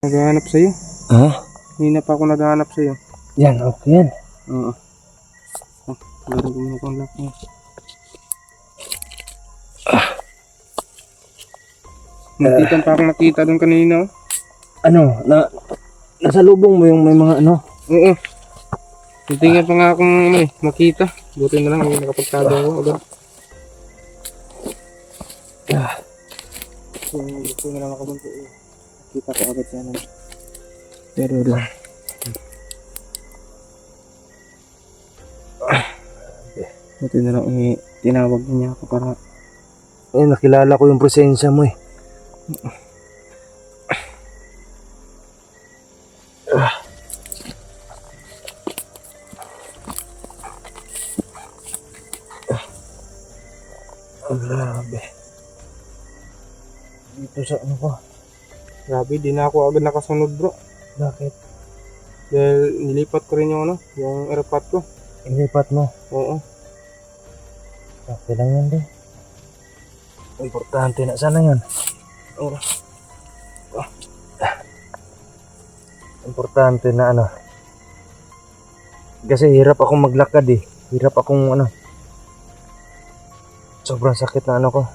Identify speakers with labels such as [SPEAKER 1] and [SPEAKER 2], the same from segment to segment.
[SPEAKER 1] Naghahanap sa'yo.
[SPEAKER 2] Ha?
[SPEAKER 1] Hindi pa ako naghahanap sa'yo.
[SPEAKER 2] Yan, okay yan.
[SPEAKER 1] Oo. Laro ko muna kong lock mo. Nakita pa akong nakita doon kanina. Oh.
[SPEAKER 2] Ano, nasa lubong mo yung may mga ano?
[SPEAKER 1] Oo. Titingnan pa nga akong makita. Buti na lang hindi nakapagtado ako agad. So, gusto na lang ako doon. Kita ko agad siya naman.
[SPEAKER 2] Pero lang.
[SPEAKER 1] Buti na lang tinawag niya ako para
[SPEAKER 2] Nakilala ko yung presensya mo eh. Grabe. Dito sa ano ko?
[SPEAKER 1] grabe, di na ako agad nakasunod bro.
[SPEAKER 2] Bakit?
[SPEAKER 1] Dahil nilipat ko rin yung yung airpot ko.
[SPEAKER 2] Ilipat mo?
[SPEAKER 1] Oo.
[SPEAKER 2] Okay lang yan din. Importante na sana yan.
[SPEAKER 1] Oo.
[SPEAKER 2] Importante na ano. Kasi hirap akong maglakad eh. Hirap akong ano. Sobrang sakit na ano ko.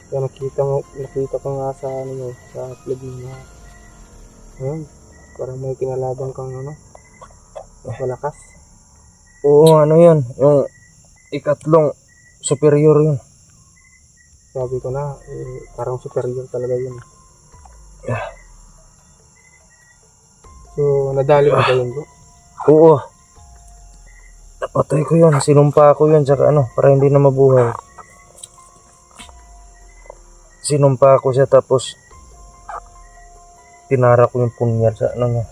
[SPEAKER 1] Kaya nakita ko nga sa sa vlog mo na parang may kinalaban kang malakas.
[SPEAKER 2] Oo, ano yun. Yung ikatlong superior yun.
[SPEAKER 1] Sabi ko na, parang superior talaga yun. So, nadali mo ba yun bro?
[SPEAKER 2] Oo. Napatay ko yun. Sinumpa ko yun. Tsaka ano, para hindi na mabuhay. Sinumpa ko siya tapos tinara ko yung punyal sa ano niya.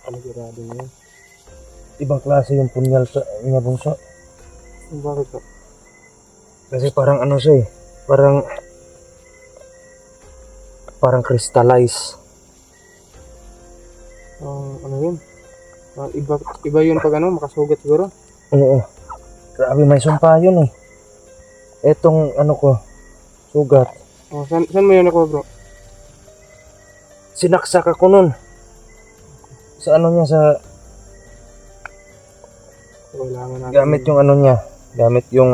[SPEAKER 1] Panigurado mo yun.
[SPEAKER 2] Ibang klase yung punyal sa niya bunso.
[SPEAKER 1] Bakit bro?
[SPEAKER 2] Kasi parang ano siya eh. Parang crystallize.
[SPEAKER 1] Ano yun? Iba yun pag makasugat siguro.
[SPEAKER 2] Oo. Grabe may sumpa yun eh. Etong ano ko, sugat.
[SPEAKER 1] Saan mo yun ako bro?
[SPEAKER 2] Sinaksak ako nun. Sa ano niya, sa
[SPEAKER 1] Kailangan natin.
[SPEAKER 2] gamit yung ano niya. Gamit yung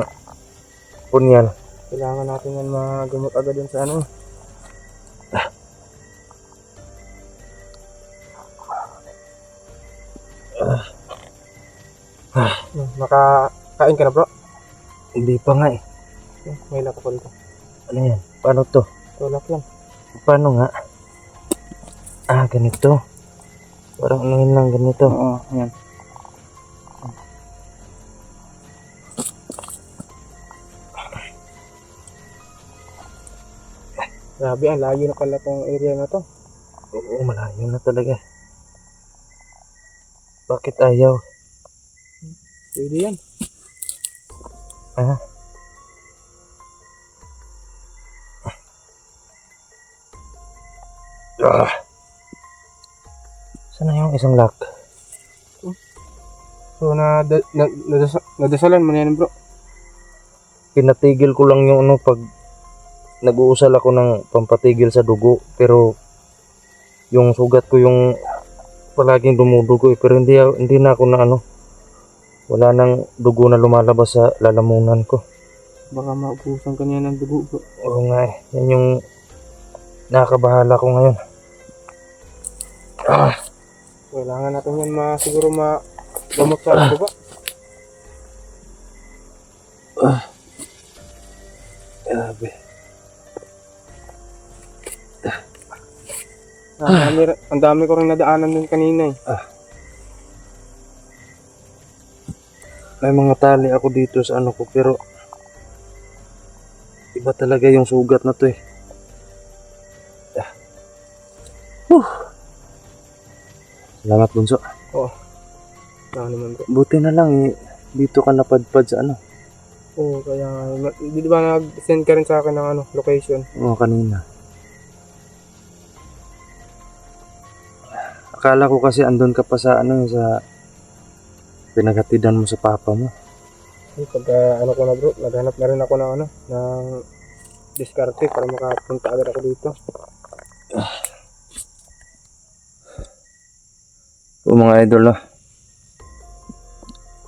[SPEAKER 2] punyal.
[SPEAKER 1] Kailangan natin yan magamot agad dun sa Makakain ka na bro?
[SPEAKER 2] Hindi pa nga eh.
[SPEAKER 1] May lako ko dito.
[SPEAKER 2] Ano yan? Paano to?
[SPEAKER 1] Tulak lang.
[SPEAKER 2] Paano nga? Ganito. Parang anuhin lang ganito.
[SPEAKER 1] Oo, yan. Grabe, ang layo na pala tong area na to.
[SPEAKER 2] Oo, malayo na talaga. Bakit ayaw?
[SPEAKER 1] Pwede yan.
[SPEAKER 2] Sana yung isang lock?
[SPEAKER 1] So, nadasalan mo na yan bro.
[SPEAKER 2] Pinatigil ko lang yung ano pag nag-uusal ako ng pampatigil sa dugo. Pero yung sugat ko yung palaging dumudugo eh. Pero hindi na ako na ano. Wala nang dugo na lumalabas sa lalamunan ko.
[SPEAKER 1] Baka maubusan ka niya ng dugo bro.
[SPEAKER 2] Oo nga eh. Yan yung nakakabahala ko ngayon.
[SPEAKER 1] Kailangan natin yan siguro gamot sa dugo ba?
[SPEAKER 2] Grabe.
[SPEAKER 1] Ang dami ko rin nadaanan din kanina eh.
[SPEAKER 2] May mga tali ako dito sa ano ko pero iba talaga yung sugat na to eh. Salamat bunso.
[SPEAKER 1] Oo. Naman bro.
[SPEAKER 2] Buti na lang eh. Dito ka napadpad sa ano.
[SPEAKER 1] Oo, kaya di ba nag-send ka rin sa akin ng location?
[SPEAKER 2] Oo, kanina. Akala ko kasi andun ka pa sa sa pinaghatidan mo sa papa mo.
[SPEAKER 1] Pag ko na bro, naghanap na rin ako ng diskarte para makapunta agad ako dito.
[SPEAKER 2] O mga idol,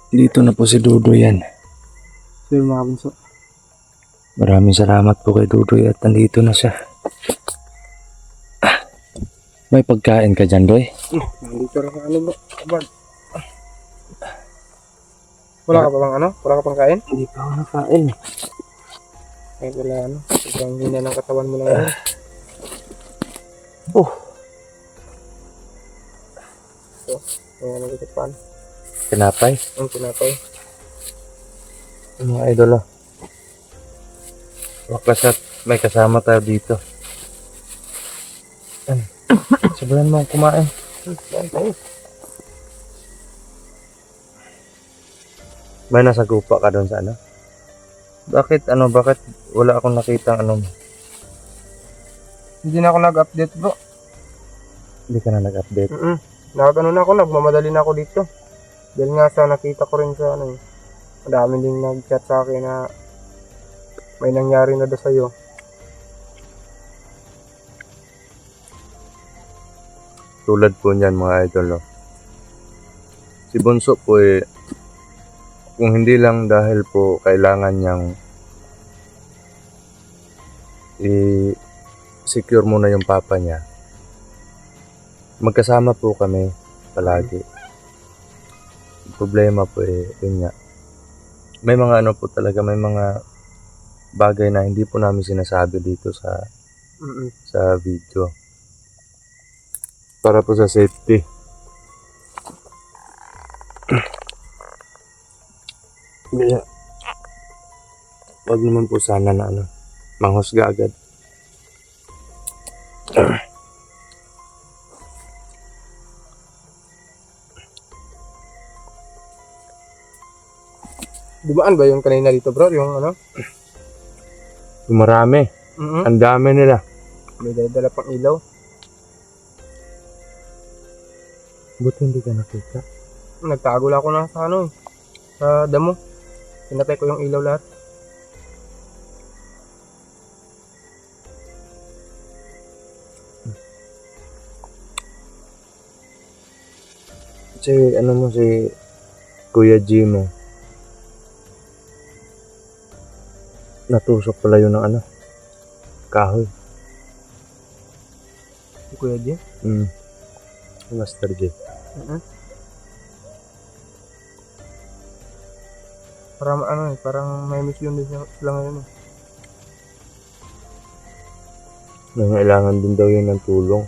[SPEAKER 2] dito na po si Dudoy yan.
[SPEAKER 1] So yung mga bunso.
[SPEAKER 2] Maraming salamat po kay Dudoy at nandito na siya. May pagkain ka dyan, Doy?
[SPEAKER 1] Nandito rin sa ano bro. Abad. Wala ka pa bang ano? Wala ka pang kain?
[SPEAKER 2] Hindi pa ako nakain.
[SPEAKER 1] Ay wala ano. Sobrang hina ng katawan mo lang.
[SPEAKER 2] Oh,
[SPEAKER 1] So, yung ano dito pan.
[SPEAKER 2] tinapay.
[SPEAKER 1] Ang tinapay.
[SPEAKER 2] Mga idol, wakas at may kasama tayo dito. Sabihan mo akong kumain.
[SPEAKER 1] Yan tayo.
[SPEAKER 2] May nasa gupa ka doon sa ano? Bakit wala akong nakita ano?
[SPEAKER 1] Hindi na ako nag-update bro.
[SPEAKER 2] Hindi ka na nag-update.
[SPEAKER 1] Nagano na ako, nagmamadali na ako dito. Dahil nga sa nakita ko rin sa ano eh. Madami ding nag-chat sa akin na may nangyari na daw sa'yo.
[SPEAKER 2] Tulad po niyan mga idol. Si Bunso po kung hindi lang dahil po kailangan niyang i-secure muna yung papa niya. Magkasama po kami palagi. Ang problema po yun nga. May mga ano po talaga, may mga bagay na hindi po namin sinasabi dito sa video. Para po sa safety. Kaya, wag naman po sana na ano, manghusga agad.
[SPEAKER 1] Dumaan ba yung kanina dito bro? Yung ano?
[SPEAKER 2] Marami. Ang dami nila.
[SPEAKER 1] May dala pang ilaw.
[SPEAKER 2] Buti hindi ka nakita.
[SPEAKER 1] Nagtago lang ako na sa ano eh. Sa damo. Pinatay ko yung ilaw lahat.
[SPEAKER 2] Kasi ano mo si Kuya G mo. Natusok pala yun ng ano. Kahoy.
[SPEAKER 1] Si Kuya G.
[SPEAKER 2] Master G.
[SPEAKER 1] Parang ano eh. Parang may mission din sila ngayon eh.
[SPEAKER 2] Nangailangan din daw yun ng tulong.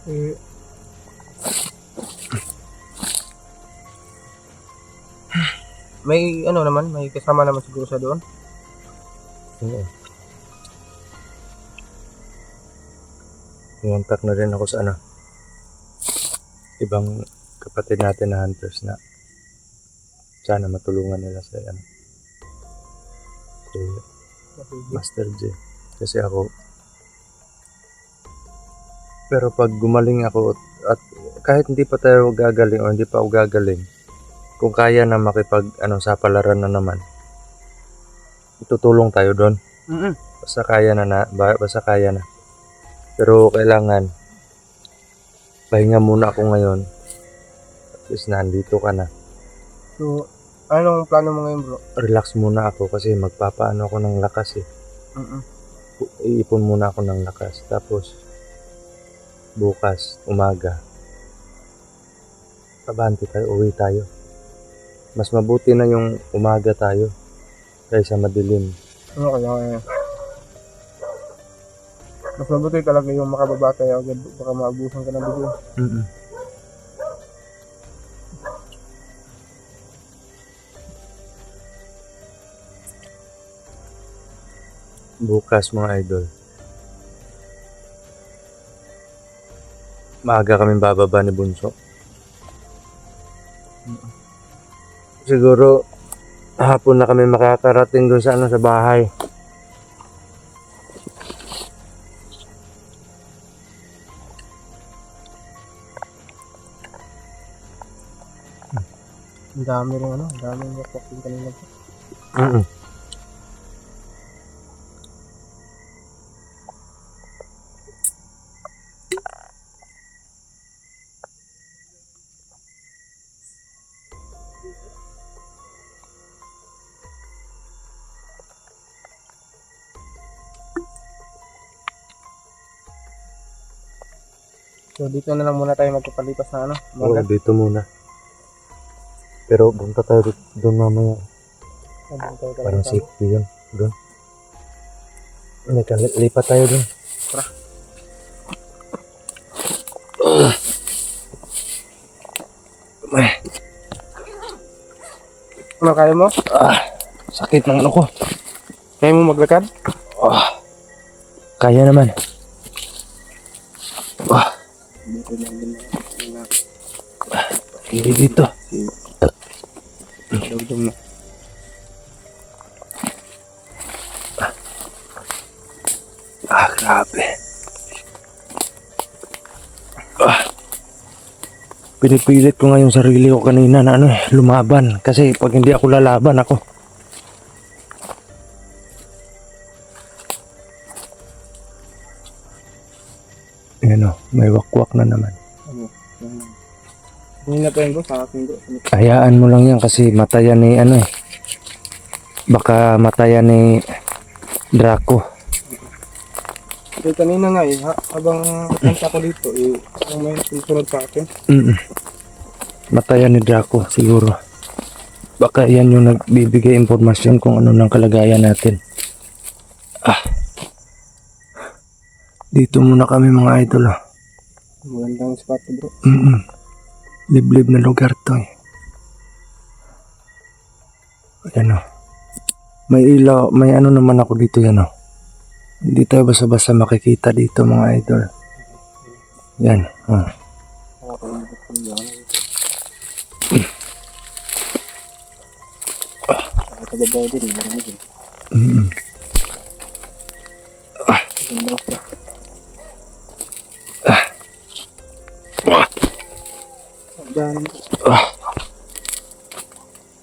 [SPEAKER 1] Eh, may ano naman, may kasama naman siguro siya doon.
[SPEAKER 2] Oo. Ngontak na rin ako sa ano. Ibang kapatid natin na hunters na sana matulungan nila sa ano. Si Master J. Kasi ako. Pero pag gumaling ako at kahit hindi pa tayo gagaling o hindi pa ako gagaling, kung kaya na makipag sa palaran na naman, tutulong tayo doon. Basta kaya na. Pero kailangan pahinga muna ako ngayon. At least nandito ka na.
[SPEAKER 1] So, anong plano mo ngayon bro?
[SPEAKER 2] Relax muna ako kasi magpapaano ako ng lakas eh. Iipon muna ako ng lakas. Tapos bukas, umaga, abante tayo, uwi tayo. Mas mabuti na yung umaga tayo kaysa madilim.
[SPEAKER 1] Ano kaya mas mabuti talaga yung makababa tayo agad. Baka maabusan ka na bigla.
[SPEAKER 2] Bukas mga idol, maaga kaming bababa ni Bunso. Siguro hapon na kami makakarating doon sa sa bahay.
[SPEAKER 1] Ang dami rin ang dami yung wakwakin kanina. So dito na lang muna tayo magpapalipas na ano.
[SPEAKER 2] Oo,
[SPEAKER 1] Umaga.
[SPEAKER 2] dito muna. Pero punta tayo doon mamaya.
[SPEAKER 1] Andun tayo talaga
[SPEAKER 2] Parang
[SPEAKER 1] sa-
[SPEAKER 2] safety yun. Doon. Lipat tayo doon.
[SPEAKER 1] Tara. Ano kaya mo?
[SPEAKER 2] Sakit ng ano ko.
[SPEAKER 1] Kaya mo maglakad?
[SPEAKER 2] Kaya naman.
[SPEAKER 1] Dito lang din na.
[SPEAKER 2] Hindi dito.
[SPEAKER 1] Dugdug na.
[SPEAKER 2] Grabe. Pinipilit ko nga yung sarili ko kanina na lumaban. Kasi pag hindi ako lalaban ako. Ayan o, may wakwak na naman.
[SPEAKER 1] Ano? Hindi na pa yun bro, sa akin bro.
[SPEAKER 2] Hayaan mo lang yan kasi matayan ni baka matayan ni Draco.
[SPEAKER 1] Kasi kanina nga habang punta ko dito may susunod sa akin.
[SPEAKER 2] Matayan ni Draco siguro. Baka yan yung nagbibigay impormasyon kung ano ng kalagayan natin. Dito muna kami mga idol.
[SPEAKER 1] Magandang spot bro.
[SPEAKER 2] Liblib na lugar to eh. Ayan o. May ilaw, may ano naman ako dito yan o. Hindi tayo basta-basta makikita dito mga idol. Yan.
[SPEAKER 1] Tagabaw din, marami din. Magandang spot. Dami.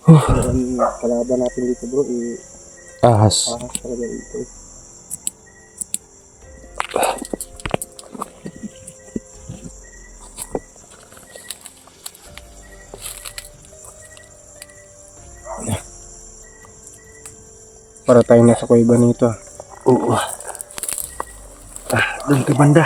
[SPEAKER 1] Ang kalaban natin dito bro,
[SPEAKER 2] Ahas.
[SPEAKER 1] ahas talaga dito. Para tayo nasa kuweba nito.
[SPEAKER 2] Oo. Doon ka banda.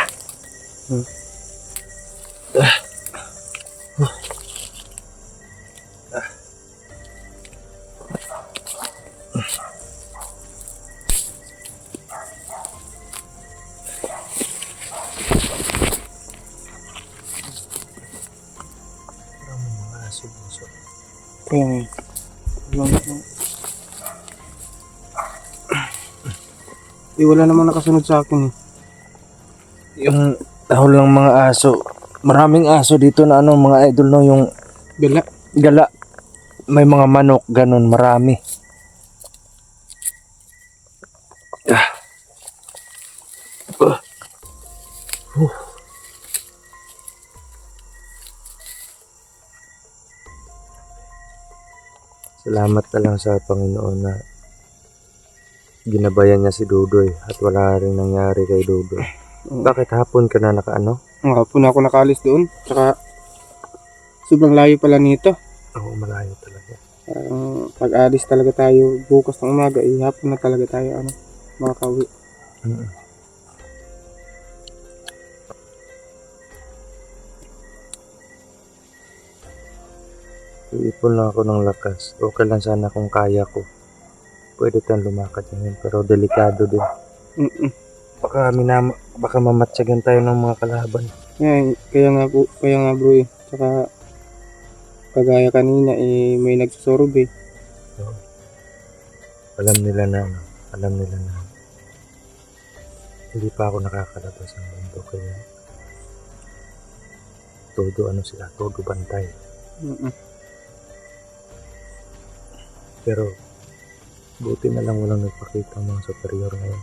[SPEAKER 1] Kaya wala namang nakasunod sa akin eh.
[SPEAKER 2] Yung tahol ng mga aso. Maraming aso dito na mga idol no, yung
[SPEAKER 1] Gala.
[SPEAKER 2] gala. May mga manok ganun, marami. Salamat na lang sa Panginoon na ginabayan niya si Dudoy at wala rin nangyari kay Dudoy. Bakit hapon ka na nakaano?
[SPEAKER 1] Hapon ako nakalis doon. Tsaka sobrang layo pala nito.
[SPEAKER 2] Oo, malayo talaga.
[SPEAKER 1] Pag-alis talaga tayo bukas ng umaga, hapon na talaga tayo makakauwi.
[SPEAKER 2] Iipon lang ako ng lakas. Okay lang sana kung kaya ko. Pwede tayong lumakad ngayon pero delikado din. Baka mamatsagan tayo ng mga kalaban.
[SPEAKER 1] Kaya nga bro eh. Tsaka kagaya kanina may nagsusorb eh.
[SPEAKER 2] So, alam nila na hindi pa ako nakakalabas ng mundo kaya todo bantay. Pero buti na lang walang nagpakita ang mga superior ngayon.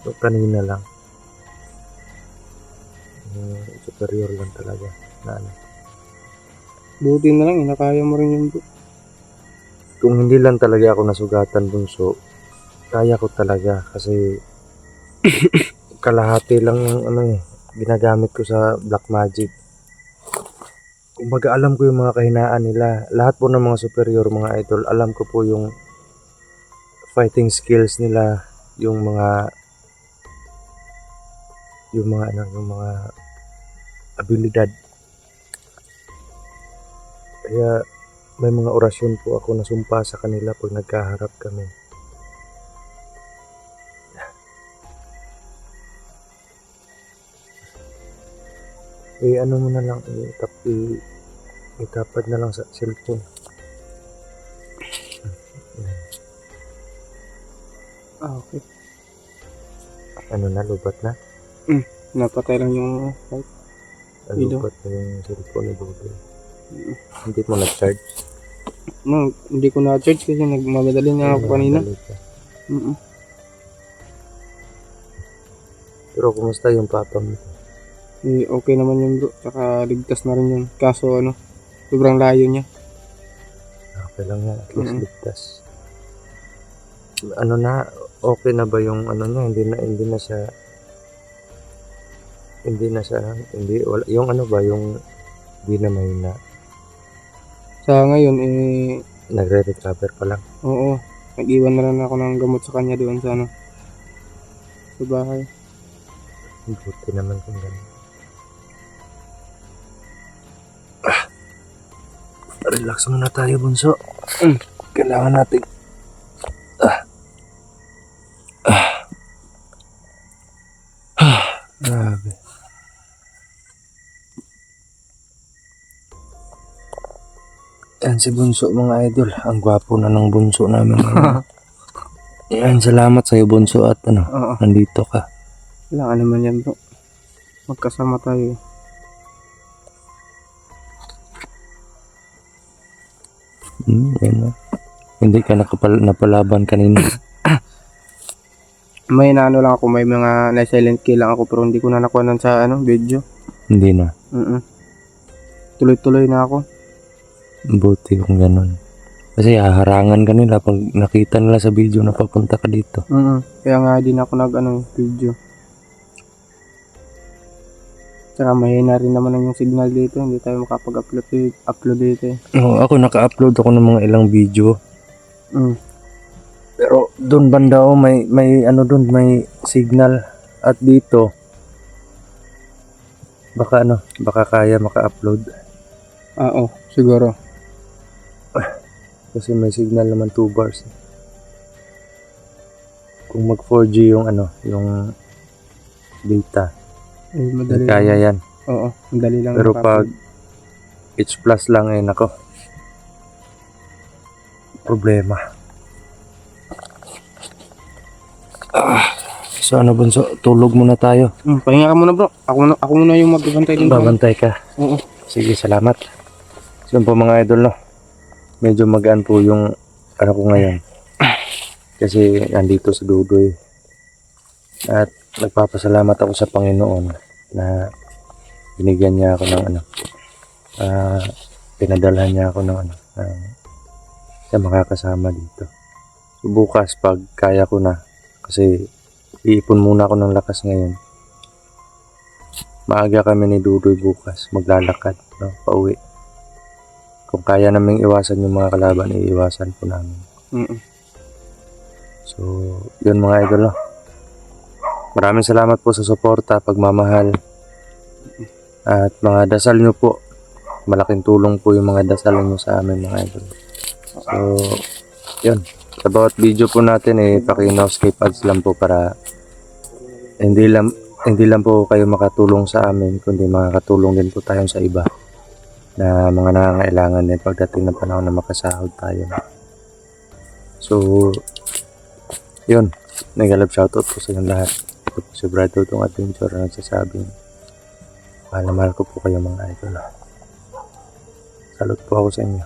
[SPEAKER 2] So kanina lang superior lang talaga na
[SPEAKER 1] Buti na lang, nakaya mo rin yung bro.
[SPEAKER 2] Kung hindi lang talaga ako nasugatan bunso, kaya ko talaga kasi kalahati lang yung ginagamit ko sa black magic. Kumbaga alam ko yung mga kahinaan nila. Lahat po ng mga superior, mga idol, alam ko po yung fighting skills nila, yung mga yung mga abilidad. Kaya may mga orasyon po ako na sumpa sa kanila pag nagkaharap kami. Ano mo na lang, itapad na lang sa cellphone.
[SPEAKER 1] Okay.
[SPEAKER 2] Ano na, lubat na?
[SPEAKER 1] Napatay lang yung light. Ilaw.
[SPEAKER 2] Lubat na yung cellphone ni Dudoy. Hindi mo nag-charge?
[SPEAKER 1] No, hindi ko na-charge kasi nagmamadali na ako kanina.
[SPEAKER 2] Dali ka.
[SPEAKER 1] Mm.
[SPEAKER 2] Pero kumusta yung papa mo?
[SPEAKER 1] Okay naman yun bro. Tsaka ligtas na rin yun. Kaso sobrang layo niya.
[SPEAKER 2] Okay lang yan, at least
[SPEAKER 1] Mm.
[SPEAKER 2] ligtas. Okay na ba yung niya? Yung hindi na mahina.
[SPEAKER 1] Sa ngayon
[SPEAKER 2] Nagre-recover pa lang.
[SPEAKER 1] oo. Nag-iwan na lang ako ng gamot sa kanya doon sa sa bahay.
[SPEAKER 2] Buti naman kung gano'n. Relax muna tayo, bunso. Kailangan natin. Grabe. Yan si Bunso, mga idol. Ang gwapo na ng Bunso namin. Yan, salamat sa'yo, Bunso, at
[SPEAKER 1] Oo.
[SPEAKER 2] nandito ka.
[SPEAKER 1] Wala naman yan bro. Magkasama tayo.
[SPEAKER 2] Yan, no? Hindi ka napalaban kanina.
[SPEAKER 1] May lang ako, may mga na-silent kill lang ako pero hindi ko na nakuha nun sa video.
[SPEAKER 2] Hindi na.
[SPEAKER 1] Tuloy-tuloy na ako.
[SPEAKER 2] Buti kung ganun. Kasi haharangan ka nila pag nakita nila sa video na papunta ka dito.
[SPEAKER 1] Kaya nga din ako video. Tsaka mahina rin naman yung signal dito. Hindi tayo makapag-upload dito.
[SPEAKER 2] Ako naka-upload ako ng mga ilang video. Pero doon banda may doon may signal, at dito baka kaya maka-upload.
[SPEAKER 1] Oo, siguro.
[SPEAKER 2] Kasi may signal naman 2 bars. Kung mag 4G yung yung data,
[SPEAKER 1] Madali
[SPEAKER 2] kaya
[SPEAKER 1] lang.
[SPEAKER 2] yan.
[SPEAKER 1] Oo, madali lang.
[SPEAKER 2] Pero pag H+ lang nako, problema. So Bunso, tulog muna tayo.
[SPEAKER 1] Pahinga ka muna bro. Ako muna yung magbabantay din.
[SPEAKER 2] Babantay ka.
[SPEAKER 1] Oo.
[SPEAKER 2] Sige, salamat. So po mga idol, no, medyo magaan po yung ko ngayon. Kasi nandito si Dudoy. At nagpapasalamat ako sa Panginoon na binigyan niya ako ng pinadalhan niya ako ng na makakasama dito. So, bukas pag kaya ko na, kasi iipon muna ako ng lakas ngayon. Maaga kami ni Dudoy bukas, maglalakad, pauwi. Kung kaya naming iwasan yung mga kalaban, iiwasan po namin. So, yun mga idol, no? Maraming salamat po sa suporta, pagmamahal, at mga dasal nyo po. Malaking tulong po yung mga dasal nyo sa amin mga idol. So, yun. Sa bawat video po natin, paki-no-skip ads lang po para hindi lang po kayo makatulong sa amin, kundi makakatulong din po tayo sa iba na mga nangangailangan din pagdating ng panahon na makasahod tayo. So, yun. Nag-love shoutout po sa inyong lahat. Ito po si Brad Dudong Adventure na nagsasabing mahal na mahal ko po kayo mga idol. Salute po ako sa inyo.